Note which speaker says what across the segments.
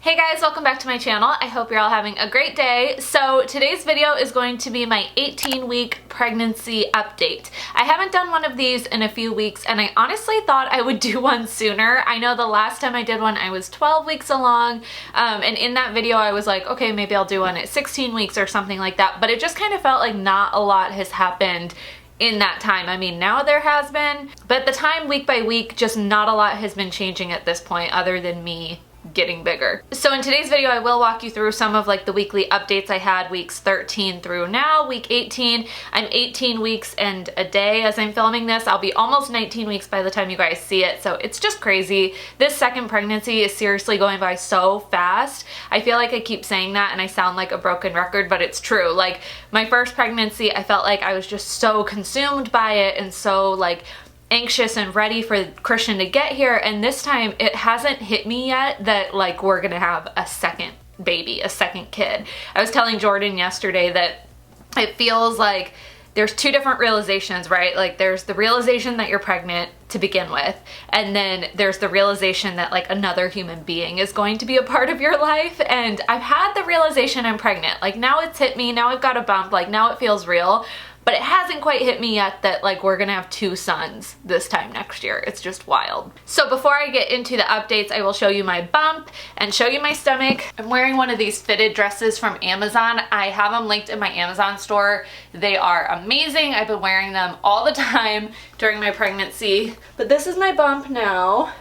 Speaker 1: Hey guys, welcome back to my channel. I hope you're all having a great day. So today's video is going to be my 18-week pregnancy update. I haven't done one of these in a few weeks and I honestly thought I would do one sooner. I know the last time I did one I was 12 weeks along and in that video I was like, okay, maybe I'll do one at 16 weeks or something like that, but it just kind of felt like not a lot has happened in that time. I mean, now there has been, but at the time, week by week, just not a lot has been changing at this point other than me getting bigger. So in today's video, I will walk you through some of like the weekly updates I had weeks 13 through now, week 18. I'm 18 weeks and a day as I'm filming this. I'll be almost 19 weeks by the time you guys see it. So it's just crazy. This second pregnancy is seriously going by so fast. I feel like I keep saying that and I sound like a broken record, but it's true. Like my first pregnancy, I felt like I was just so consumed by it and so like anxious and ready for Christian to get here, and this time it hasn't hit me yet that like we're gonna have a second baby, a second kid. I was telling Jordan yesterday that it feels like there's two different realizations, right? Like there's the realization that you're pregnant to begin with, and then there's the realization that like another human being is going to be a part of your life. And I've had the realization I'm pregnant. Like now it's hit me, now I've got a bump, like now it feels real. But it hasn't quite hit me yet that like we're gonna have two sons this time next year. It's just wild. So before I get into the updates, I will show you my bump and show you my stomach. I'm wearing one of these fitted dresses from Amazon. I have them linked in my Amazon store. They are amazing. I've been wearing them all the time during my pregnancy. But this is my bump now.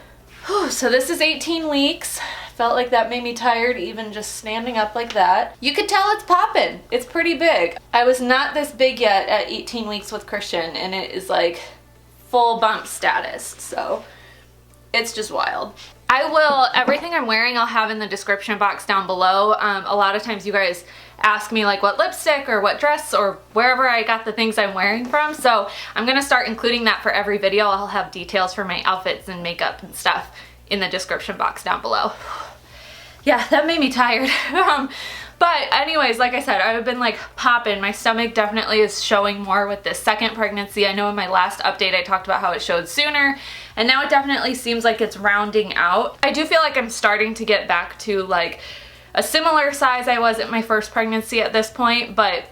Speaker 1: Whew, so this is 18 weeks. Felt like that made me tired even just standing up like that. You could tell it's popping. It's pretty big. I was not this big yet at 18 weeks with Christian and it is like full bump status. So it's just wild. Everything I'm wearing I'll have in the description box down below. A lot of times you guys ask me like what lipstick or what dress or wherever I got the things I'm wearing from. So I'm gonna start including that for every video. I'll have details for my outfits and makeup and stuff in the description box down below. Yeah, that made me tired. But anyways, like I said, I've been like popping. My stomach definitely is showing more with this second pregnancy. I know in my last update I talked about how it showed sooner, and now it definitely seems like it's rounding out. I do feel like I'm starting to get back to like a similar size I was at my first pregnancy at this point, but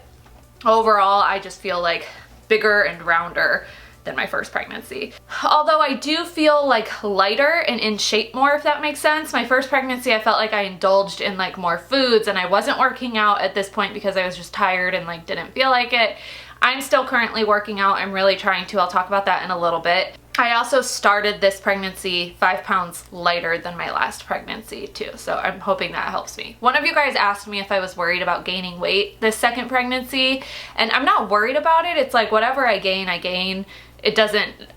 Speaker 1: overall I just feel like bigger and rounder than my first pregnancy. Although I do feel like lighter and in shape more, if that makes sense. My first pregnancy I felt like I indulged in like more foods and I wasn't working out at this point because I was just tired and like didn't feel like it. I'm still currently working out. I'm really trying to. I'll talk about that in a little bit. I also started this pregnancy 5 pounds lighter than my last pregnancy too, so I'm hoping that helps me. One of you guys asked me if I was worried about gaining weight this second pregnancy, and I'm not worried about it. It's like whatever I gain, I gain.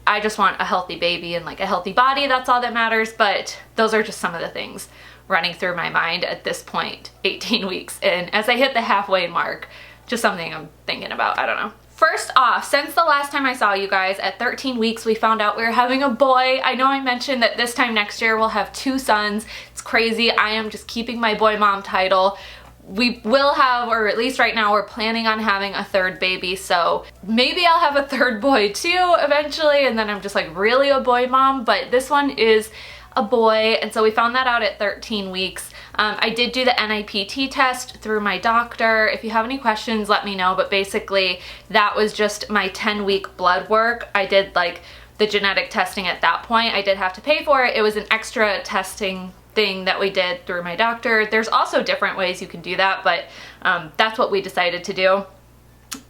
Speaker 1: I just want a healthy baby and like a healthy body, that's all that matters, but those are just some of the things running through my mind at this point, 18 weeks in. As I hit the halfway mark, just something I'm thinking about, I don't know. First off, since the last time I saw you guys at 13 weeks, we found out we were having a boy. I know I mentioned that this time next year we'll have 2 sons. It's crazy. I am just keeping my boy mom title. We will have, or at least right now, we're planning on having a 3rd baby, so maybe I'll have a 3rd boy too eventually, and then I'm just like really a boy mom, but this one is a boy, and so we found that out at 13 weeks. I did do the NIPT test through my doctor. If you have any questions, let me know, but basically that was just my 10-week blood work. I did like the genetic testing at that point. I did have to pay for it. It was an extra testing thing that we did through my doctor. There's also different ways you can do that, but that's what we decided to do.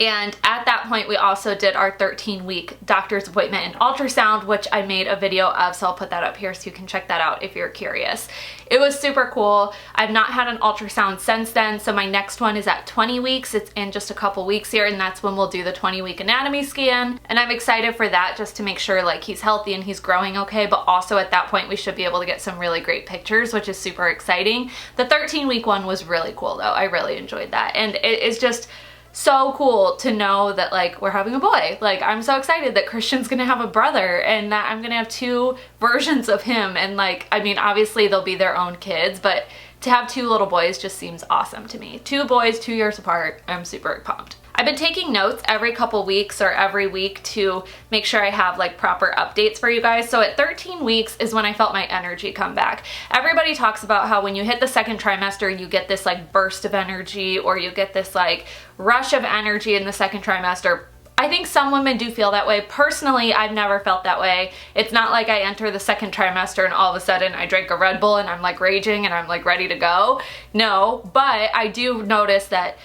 Speaker 1: And at that point, we also did our 13-week doctor's appointment and ultrasound, which I made a video of, so I'll put that up here so you can check that out if you're curious. It was super cool. I've not had an ultrasound since then, so my next one is at 20 weeks. It's in just a couple weeks here, and that's when we'll do the 20-week anatomy scan. And I'm excited for that just to make sure like he's healthy and he's growing okay, but also at that point we should be able to get some really great pictures, which is super exciting. The 13-week one was really cool though. I really enjoyed that, and it is just so cool to know that like we're having a boy. Like I'm so excited that Christian's gonna have a brother and that I'm gonna have 2 versions of him, and like I mean obviously they'll be their own kids, but to have 2 little boys just seems awesome to me. 2 boys, 2 years apart. I'm super pumped. I've been taking notes every couple weeks or every week to make sure I have like proper updates for you guys. So at 13 weeks is when I felt my energy come back. Everybody talks about how when you hit the second trimester, you get this like burst of energy, or you get this like rush of energy in the second trimester. I think some women do feel that way. Personally, I've never felt that way. It's not like I enter the second trimester and all of a sudden I drink a Red Bull and I'm like raging and I'm like ready to go. No, but I do notice that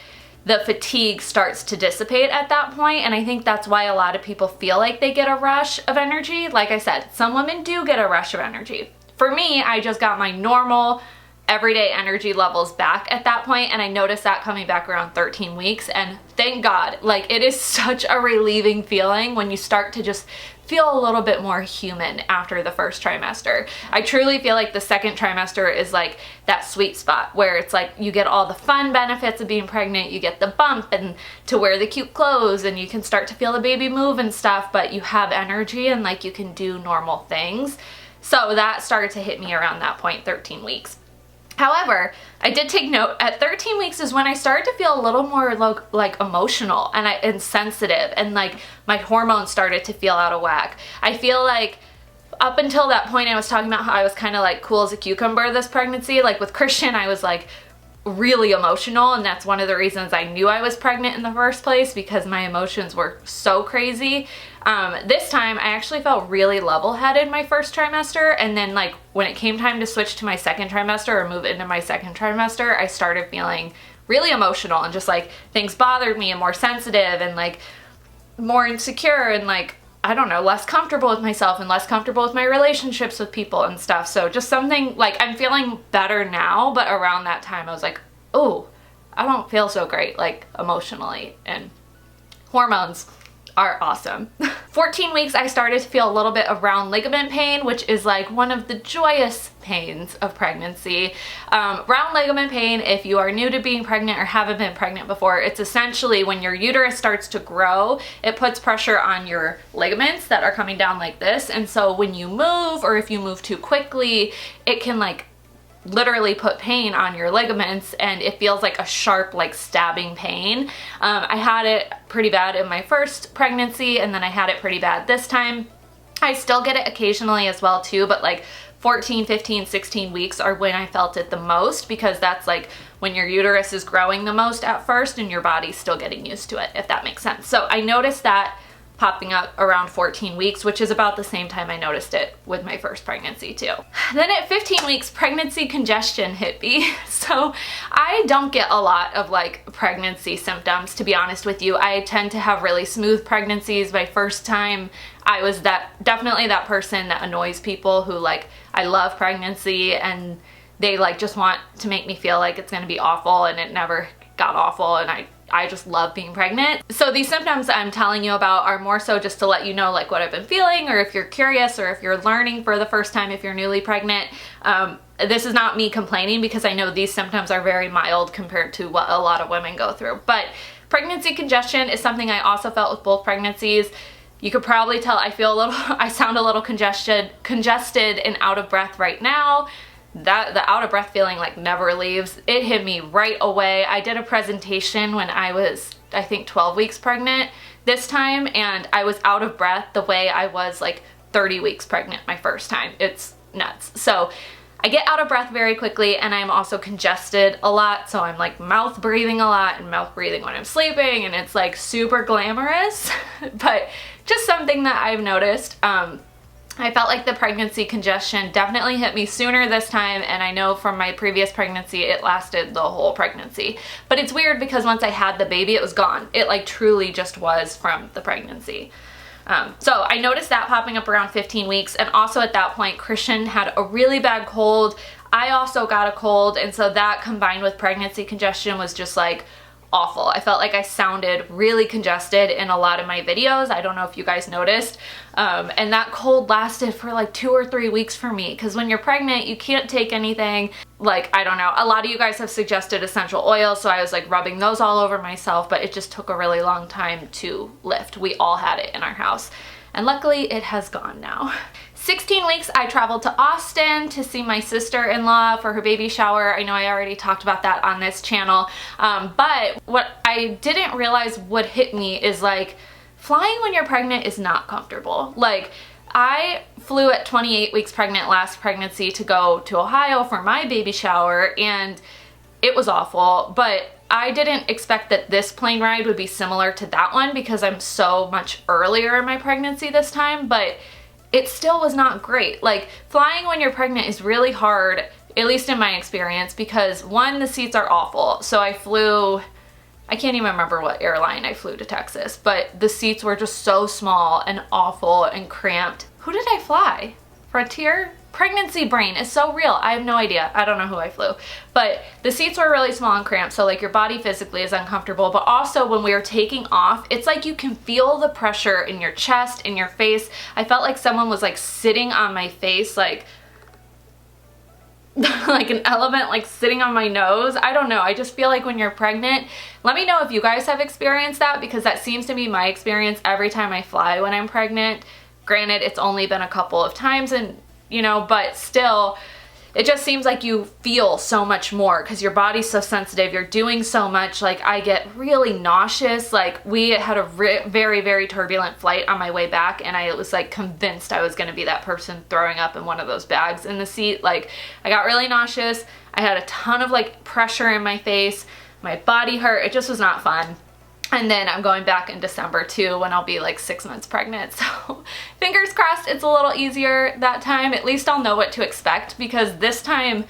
Speaker 1: the fatigue starts to dissipate at that point, and I think that's why a lot of people feel like they get a rush of energy. Like I said, some women do get a rush of energy. For me, I just got my normal everyday energy levels back at that point, and I noticed that coming back around 13 weeks, and thank God. Like, it is such a relieving feeling when you start to just feel a little bit more human after the first trimester. I truly feel like the second trimester is like that sweet spot where it's like you get all the fun benefits of being pregnant, you get the bump and to wear the cute clothes, and you can start to feel the baby move and stuff, but you have energy and like you can do normal things. So that started to hit me around that point, 13 weeks. However, I did take note, at 13 weeks is when I started to feel a little more like emotional and sensitive, and like my hormones started to feel out of whack. I feel like up until that point I was talking about how I was kind of like cool as a cucumber this pregnancy. Like with Christian, I was like really emotional, and that's one of the reasons I knew I was pregnant in the first place, because my emotions were so crazy. This time I actually felt really level-headed my first trimester, and then like when it came time to switch to my second trimester or move into my second trimester, I started feeling really emotional and just like things bothered me and more sensitive and like more insecure and like, I don't know, less comfortable with myself and less comfortable with my relationships with people and stuff. So just something like, I'm feeling better now, but around that time I was like, oh, I don't feel so great, like emotionally, and hormones are awesome. 14 weeks I started to feel a little bit of round ligament pain, which is like one of the joyous pains of pregnancy. Round ligament pain, if you are new to being pregnant or haven't been pregnant before, it's essentially when your uterus starts to grow, it puts pressure on your ligaments that are coming down like this, and so when you move, or if you move too quickly, it can like literally put pain on your ligaments, and it feels like a sharp, like stabbing pain. I had it pretty bad in my first pregnancy, and then I had it pretty bad this time. I still get it occasionally as well too, but like 14, 15, 16 weeks are when I felt it the most, because that's like when your uterus is growing the most at first and your body's still getting used to it, if that makes sense. So I noticed that popping up around 14 weeks, which is about the same time I noticed it with my first pregnancy too. Then at 15 weeks, pregnancy congestion hit me. So I don't get a lot of like pregnancy symptoms, to be honest with you. I tend to have really smooth pregnancies. My first time, I was definitely that person that annoys people who like, I love pregnancy and they like just want to make me feel like it's gonna be awful, and it never got awful, and I just love being pregnant. So these symptoms I'm telling you about are more so just to let you know like what I've been feeling, or if you're curious, or if you're learning for the first time, if you're newly pregnant. This is not me complaining, because I know these symptoms are very mild compared to what a lot of women go through. But pregnancy congestion is something I also felt with both pregnancies. You could probably tell I sound a little congested and out of breath right now. That the out of breath feeling like never leaves. It hit me right away. I did a presentation when I was, I think, 12 weeks pregnant this time, and I was out of breath the way I was like 30 weeks pregnant my first time. It's nuts. So I get out of breath very quickly, and I'm also congested a lot, so I'm like mouth breathing a lot and mouth breathing when I'm sleeping, and it's like super glamorous, but just something that I've noticed. I felt like the pregnancy congestion definitely hit me sooner this time, and I know from my previous pregnancy it lasted the whole pregnancy. But it's weird because once I had the baby, it was gone. It like truly just was from the pregnancy. So I noticed that popping up around 15 weeks, and also at that point Christian had a really bad cold. I also got a cold, and so that combined with pregnancy congestion was just like awful. I felt like I sounded really congested in a lot of my videos. I don't know if you guys noticed. And that cold lasted for like 2 or 3 weeks for me, because when you're pregnant, you can't take anything. Like, I don't know, a lot of you guys have suggested essential oils, so I was like rubbing those all over myself, but it just took a really long time to lift. We all had it in our house. and luckily it has gone now. 16 weeks, I traveled to Austin to see my sister-in-law for her baby shower. I know I already talked about that on this channel, but what I didn't realize would hit me is like, flying when you're pregnant is not comfortable. Like, I flew at 28 weeks pregnant last pregnancy to go to Ohio for my baby shower, and it was awful, but I didn't expect that this plane ride would be similar to that one because I'm so much earlier in my pregnancy this time, but it still was not great. Like, flying when you're pregnant is really hard, at least in my experience, because one, the seats are awful. So I can't even remember what airline I flew to Texas, but the seats were just so small and awful and cramped. Who did I fly? Frontier? Pregnancy brain is so real. I have no idea. I don't know who I flew. But the seats were really small and cramped, so like your body physically is uncomfortable. But also when we were taking off, it's like you can feel the pressure in your chest, in your face. I felt like someone was like sitting on my face, like like an elephant like sitting on my nose. I don't know. I just feel like when you're pregnant, let me know if you guys have experienced that, because that seems to be my experience every time I fly when I'm pregnant. Granted, it's only been a couple of times, and you know, but still, it just seems like you feel so much more because your body's so sensitive. You're doing so much. Like, I get really nauseous. Like, we had a very, very turbulent flight on my way back, and I was like convinced I was going to be that person throwing up in one of those bags in the seat. Like, I got really nauseous. I had a ton of like pressure in my face. My body hurt. It just was not fun. And then I'm going back in December too, when I'll be like 6 months pregnant. So fingers crossed it's a little easier that time. At least I'll know what to expect, because this time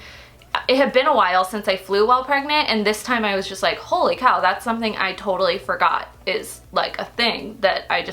Speaker 1: it had been a while since I flew while pregnant, and this time I was just like, holy cow, that's something I totally forgot is like a thing that I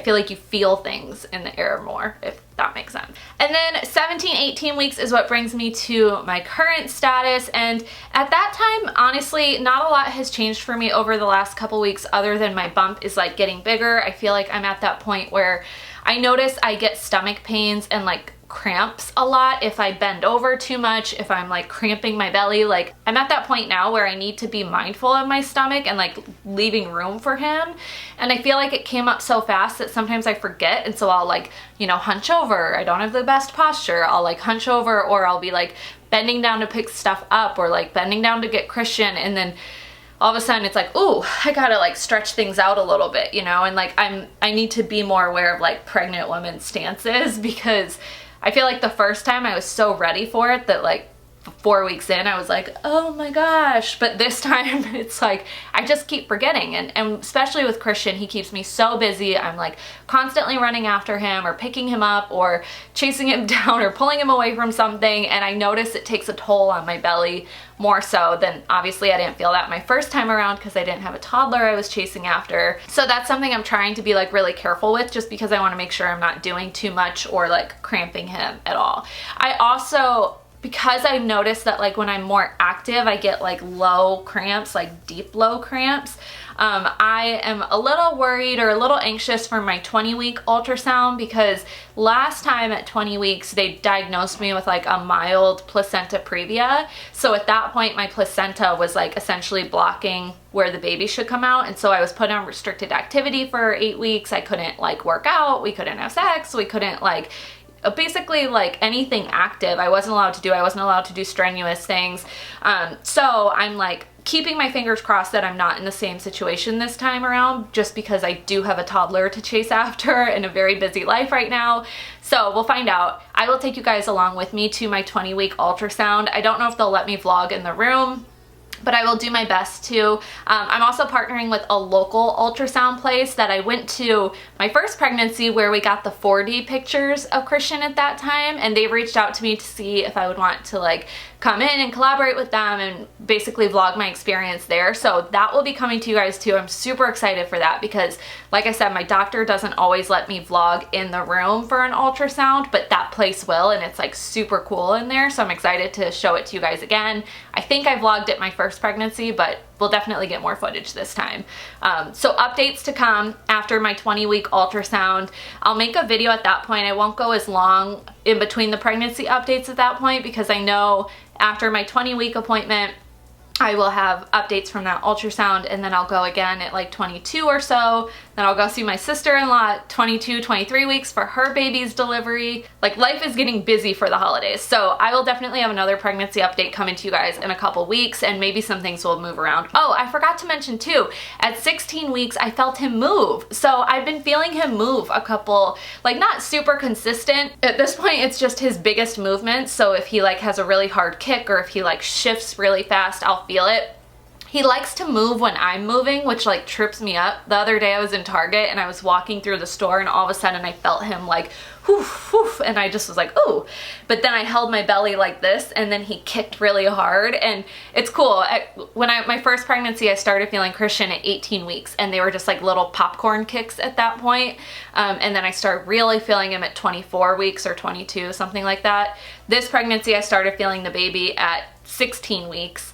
Speaker 1: feel like you feel things in the air more, if that makes sense. And then 17, 18 weeks is what brings me to my current status. And at that time, honestly, not a lot has changed for me over the last couple weeks other than my bump is like getting bigger. I feel like I'm at that point where I notice I get stomach pains and like cramps a lot if I bend over too much, if I'm like cramping my belly. Like, I'm at that point now where I need to be mindful of my stomach and like leaving room for him. And I feel like it came up so fast that sometimes I forget, and so I'll like, you know, hunch over. I don't have the best posture. I'll like hunch over, or I'll be like bending down to pick stuff up, or like bending down to get Christian, and then all of a sudden it's like, ooh, I gotta like stretch things out a little bit, you know? And like I need to be more aware of like pregnant women's stances, because I feel like the first time I was so ready for it that like 4 weeks in I was like, oh my gosh. But this time it's like I just keep forgetting, and especially with Christian, he keeps me so busy. I'm like constantly running after him or picking him up or chasing him down or pulling him away from something, and I notice it takes a toll on my belly more so than, obviously I didn't feel that my first time around because I didn't have a toddler I was chasing after. So that's something I'm trying to be like really careful with, just because I want to make sure I'm not doing too much or like cramping him at all. I also, because I've noticed that like when I'm more active, I get like low cramps, like deep low cramps. I am a little worried or a little anxious for my 20-week ultrasound, because last time at 20 weeks, they diagnosed me with like a mild placenta previa. So at that point, my placenta was like essentially blocking where the baby should come out. And so I was put on restricted activity for 8 weeks. I couldn't like work out. We couldn't have sex. We couldn't like basically like anything active I wasn't allowed to do. I wasn't allowed to do strenuous things. So I'm like keeping my fingers crossed that I'm not in the same situation this time around, just because I do have a toddler to chase after and a very busy life right now. So we'll find out. I will take you guys along with me to my 20-week ultrasound. I don't know if they'll let me vlog in the room, but I will do my best to. I'm also partnering with a local ultrasound place that I went to my first pregnancy, where we got the 4D pictures of Christian at that time, and they reached out to me to see if I would want to like come in and collaborate with them and basically vlog my experience there. So that will be coming to you guys too. I'm super excited for that, because like I said, my doctor doesn't always let me vlog in the room for an ultrasound, but that place will, and it's like super cool in there. So I'm excited to show it to you guys again. I think I vlogged it my first pregnancy, but we'll definitely get more footage this time. So updates to come after my 20-week ultrasound. I'll make a video at that point. I won't go as long in between the pregnancy updates at that point, because I know after my 20-week appointment, I will have updates from that ultrasound, and then I'll go again at like 22 or so Then I'll go see my sister-in-law at 22, 23 weeks for her baby's delivery. Like, life is getting busy for the holidays. So I will definitely have another pregnancy update coming to you guys in a couple weeks, and maybe some things will move around. Oh, I forgot to mention too, at 16 weeks, I felt him move. So I've been feeling him move a couple, like not super consistent. At this point, it's just his biggest movement. So if he like has a really hard kick or if he like shifts really fast, I'll feel it. He likes to move when I'm moving, which like trips me up. The other day I was in Target and I was walking through the store and all of a sudden I felt him like, whoof, whoof, and I just was like, ooh. But then I held my belly like this and then he kicked really hard, and it's cool. When my first pregnancy, I started feeling Christian at 18 weeks and they were just like little popcorn kicks at that point. And then I started really feeling him at 24 weeks or 22, something like that. This pregnancy, I started feeling the baby at 16 weeks.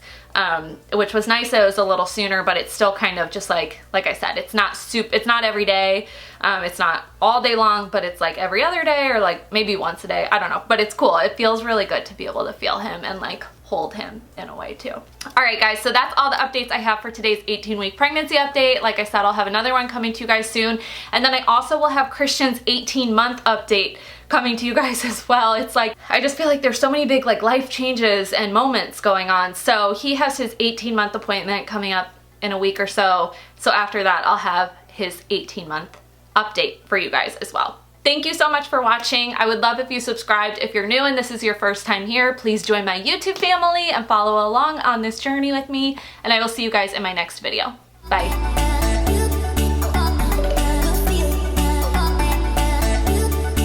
Speaker 1: Which was nice that it was a little sooner, but it's still kind of just like I said, it's not every day. It's not all day long, but it's like every other day or like maybe once a day. I don't know, but it's cool. It feels really good to be able to feel him and like hold him in a way too. All right, guys, so that's all the updates I have for today's 18-week pregnancy update. Like I said, I'll have another one coming to you guys soon. And then I also will have Christian's 18-month update coming to you guys as well. It's like, I just feel like there's so many big like life changes and moments going on. So he has his 18-month appointment coming up in a week or so. So after that, I'll have his 18-month update for you guys as well. Thank you so much for watching. I would love if you subscribed. If you're new and this is your first time here, please join my YouTube family and follow along on this journey with me. And I will see you guys in my next video. Bye.